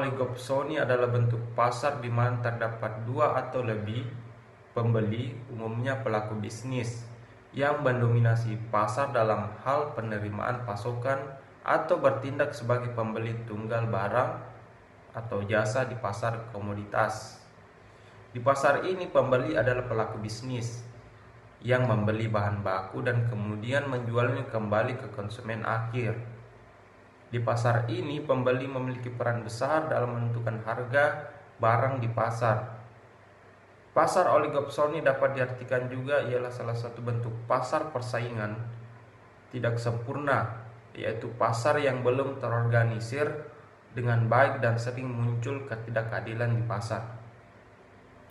oligopsoni adalah bentuk pasar di mana terdapat dua atau lebih pembeli, umumnya pelaku bisnis, yang mendominasi pasar dalam hal penerimaan pasokan atau bertindak sebagai pembeli tunggal barang atau jasa di pasar komoditas. Di pasar ini, pembeli adalah pelaku bisnis yang membeli bahan baku dan kemudian menjualnya kembali ke konsumen akhir. Di pasar ini, pembeli memiliki peran besar dalam menentukan harga barang di pasar. Pasar oligopsoni dapat diartikan juga ialah salah satu bentuk pasar persaingan tidak sempurna, yaitu pasar yang belum terorganisir dengan baik dan sering muncul ketidakadilan di pasar.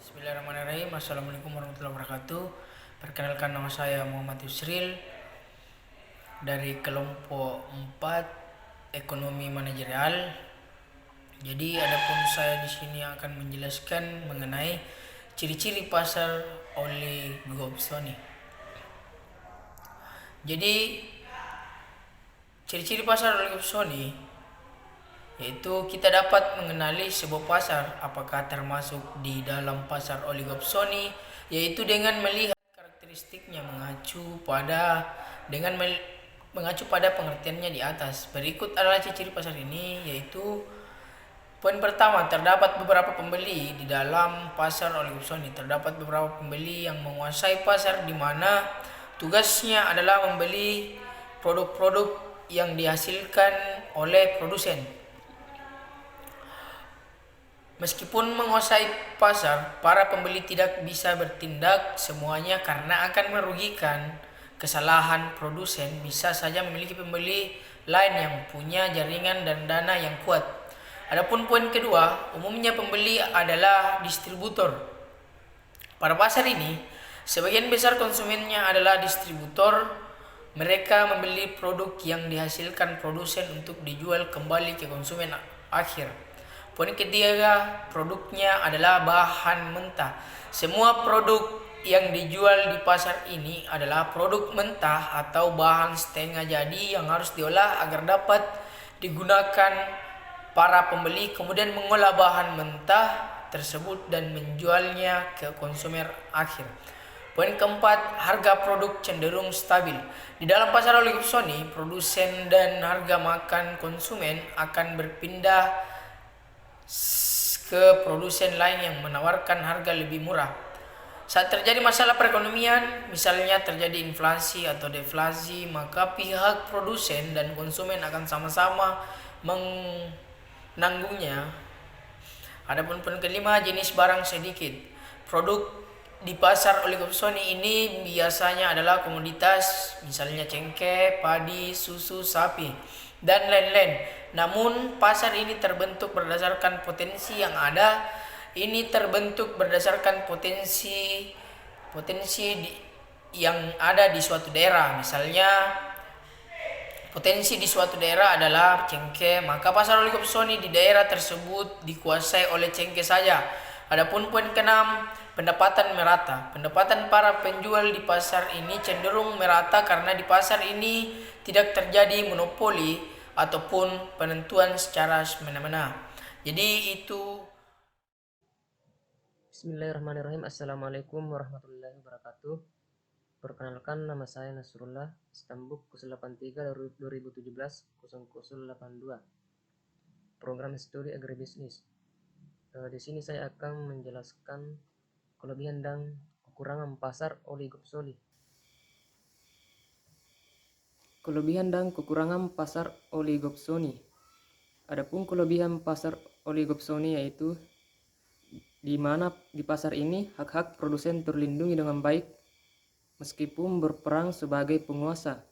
Bismillahirrahmanirrahim. Assalamualaikum warahmatullahi wabarakatuh. Perkenalkan, nama saya Muhammad Yusril dari kelompok 4 Ekonomi Manajerial. Jadi adapun saya di sini akan menjelaskan mengenai ciri-ciri pasar oligopsoni. Jadi ciri-ciri pasar oligopsoni yaitu kita dapat mengenali sebuah pasar apakah termasuk di dalam pasar oligopsoni, yaitu dengan melihat karakteristiknya mengacu pada pengertiannya di atas. Berikut adalah ciri-ciri pasar ini, yaitu poin pertama, terdapat beberapa pembeli di dalam pasar oligopsoni. Terdapat beberapa pembeli yang menguasai pasar di mana tugasnya adalah membeli produk-produk yang dihasilkan oleh produsen. Meskipun menguasai pasar, para pembeli tidak bisa bertindak semuanya karena akan merugikan. Kesalahan produsen bisa saja memiliki pembeli lain yang punya jaringan dan dana yang kuat. Adapun poin kedua, umumnya pembeli adalah distributor. Pada pasar ini, sebagian besar konsumennya adalah distributor. Mereka membeli produk yang dihasilkan produsen untuk dijual kembali ke konsumen akhir. Poin ketiga, produknya adalah bahan mentah. Semua produk yang dijual di pasar ini adalah produk mentah atau bahan setengah jadi yang harus diolah agar dapat digunakan. Para pembeli kemudian mengolah bahan mentah tersebut dan menjualnya ke konsumen akhir. Poin keempat, harga produk cenderung stabil. Di dalam pasar oligopsoni, produsen dan harga makan konsumen akan berpindah ke produsen lain yang menawarkan harga lebih murah. Saat terjadi masalah perekonomian, misalnya terjadi inflasi atau deflasi, maka pihak produsen dan konsumen akan sama-sama menanggungnya. Adapun poin kelima, jenis barang sedikit. Produk di pasar oligopsoni ini biasanya adalah komoditas, misalnya cengkeh, padi, susu sapi, dan lain-lain. Namun pasar ini terbentuk berdasarkan potensi yang ada. Ini terbentuk berdasarkan potensi yang ada di suatu daerah. Misalnya potensi di suatu daerah adalah cengkeh, maka pasar oligopsoni di daerah tersebut dikuasai oleh cengkeh saja. Adapun poin keenam, pendapatan merata. Pendapatan para penjual di pasar ini cenderung merata karena di pasar ini tidak terjadi monopoli ataupun penentuan secara semena-mena. Jadi itu. Bismillahirrahmanirrahim. Assalamualaikum warahmatullahi wabarakatuh. Perkenalkan, nama saya Nasrullah, Stambuk 083 2017 0082. Program studi agribisnis. Di sini saya akan menjelaskan kelebihan dan kekurangan pasar oligopsoni. Kelebihan dan kekurangan pasar oligopsoni. Adapun kelebihan pasar oligopsoni yaitu di mana di pasar ini hak-hak produsen terlindungi dengan baik meskipun berperan sebagai penguasa,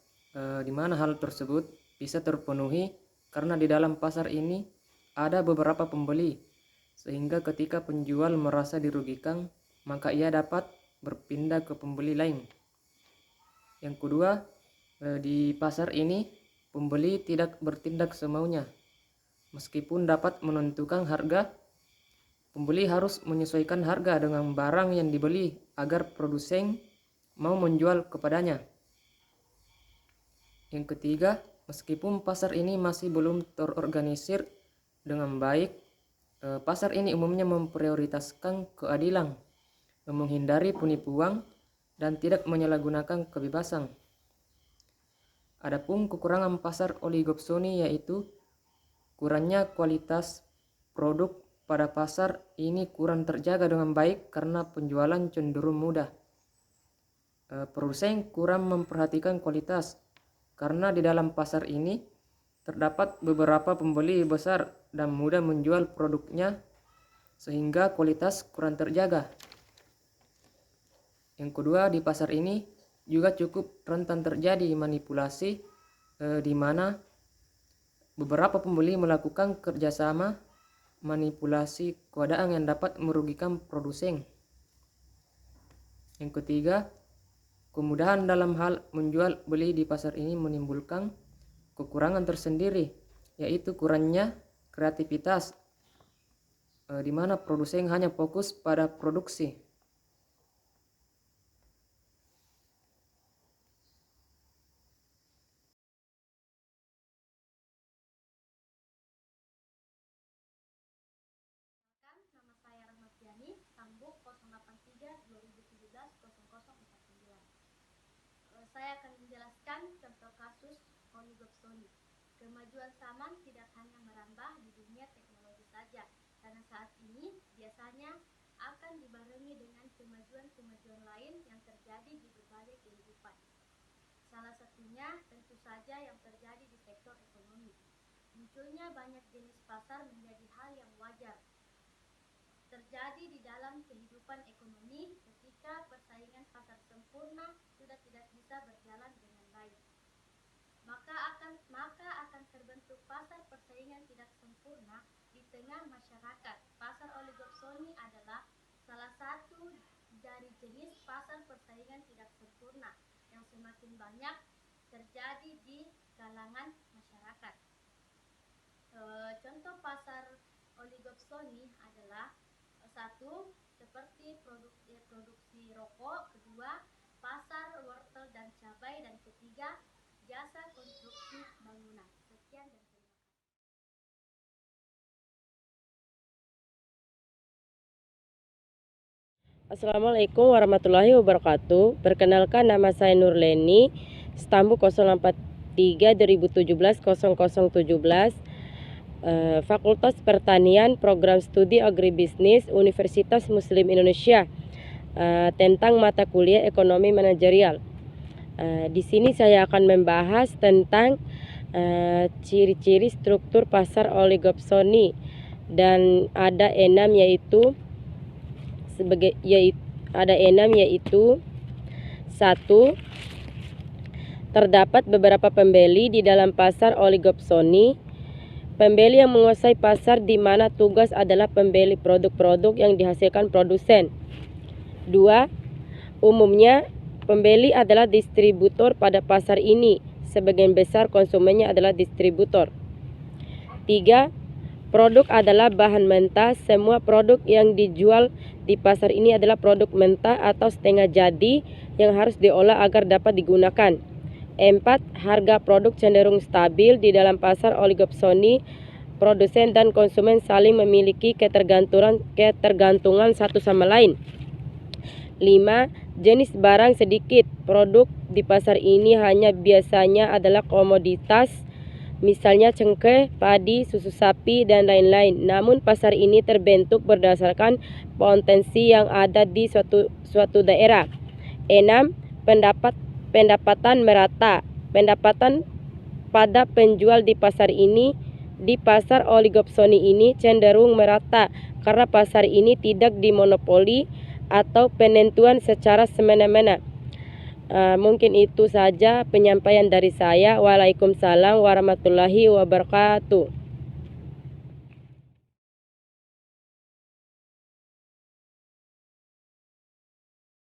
di mana hal tersebut bisa terpenuhi karena di dalam pasar ini ada beberapa pembeli, sehingga ketika penjual merasa dirugikan maka ia dapat berpindah ke pembeli lain. Yang kedua, di pasar ini pembeli tidak bertindak semaunya. Meskipun dapat menentukan harga, pembeli harus menyesuaikan harga dengan barang yang dibeli agar produsen mau menjual kepadanya. Yang ketiga, meskipun pasar ini masih belum terorganisir dengan baik, Pasar ini umumnya memprioritaskan keadilan, menghindari penipuan, dan tidak menyalahgunakan kebebasan. Adapun kekurangan pasar oligopsoni yaitu kurangnya kualitas produk pada pasar ini kurang terjaga dengan baik karena penjualan cenderung mudah. Produsen kurang memperhatikan kualitas karena di dalam pasar ini terdapat beberapa pembeli besar dan mudah menjual produknya sehingga kualitas kurang terjaga. Yang kedua, di pasar ini juga cukup rentan terjadi manipulasi di mana beberapa pembeli melakukan kerjasama manipulasi keadaan yang dapat merugikan produsen. Yang ketiga, kemudahan dalam hal menjual beli di pasar ini menimbulkan kekurangan tersendiri, yaitu kurangnya kreativitas, di mana produsen hanya fokus pada produksi. Nama saya Rahmatiani, Tambuk 083-2017-0049. Saya akan menjelaskan contoh kasus oligopsoni. Kemajuan zaman tidak hanya merambah di dunia teknologi saja, karena saat ini biasanya akan dibarengi dengan kemajuan-kemajuan lain yang terjadi di berbagai kehidupan. Salah satunya tentu saja yang terjadi di sektor ekonomi. Munculnya banyak jenis pasar menjadi hal yang wajar terjadi di dalam kehidupan ekonomi ketika persaingan pasar sempurna sudah tidak bisa berjalan dengan baik. Maka akan terbentuk pasar persaingan tidak sempurna di tengah masyarakat. Pasar oligopsoni adalah salah satu dari jenis pasar persaingan tidak sempurna yang semakin banyak terjadi di kalangan masyarakat. Contoh pasar oligopsoni adalah satu, seperti produksi rokok, kedua, pasar wortel dan cabai, dan ketiga, jasa konstruksi bangunan. Sekian dan terima kasih. Assalamualaikum warahmatullahi wabarakatuh. Perkenalkan, nama saya Nurleni, stambu 043 2017-0017, Fakultas Pertanian, Program Studi Agribisnis, Universitas Muslim Indonesia, tentang mata kuliah Ekonomi Manajerial. Di sini saya akan membahas tentang ciri-ciri struktur pasar oligopsoni, dan ada enam yaitu satu, terdapat beberapa pembeli di dalam pasar oligopsoni. Pembeli yang menguasai pasar di mana tugas adalah pembeli produk-produk yang dihasilkan produsen. 2. Umumnya pembeli adalah distributor pada pasar ini. Sebagian besar konsumennya adalah distributor. 3. Produk adalah bahan mentah. Semua produk yang dijual di pasar ini adalah produk mentah atau setengah jadi yang harus diolah agar dapat digunakan. 4. Harga produk cenderung stabil di dalam pasar oligopsoni. Produsen dan konsumen saling memiliki ketergantungan satu sama lain. 5. Jenis barang sedikit. Produk di pasar ini hanya biasanya adalah komoditas, misalnya cengkeh, padi, susu sapi, dan lain-lain. Namun pasar ini terbentuk berdasarkan potensi yang ada di suatu daerah. 6. Pendapatan merata. Pendapatan pada penjual di pasar oligopsoni ini cenderung merata karena pasar ini tidak dimonopoli atau penentuan secara semena-mena. Mungkin itu saja penyampaian dari saya. Waalaikumsalam warahmatullahi wabarakatuh.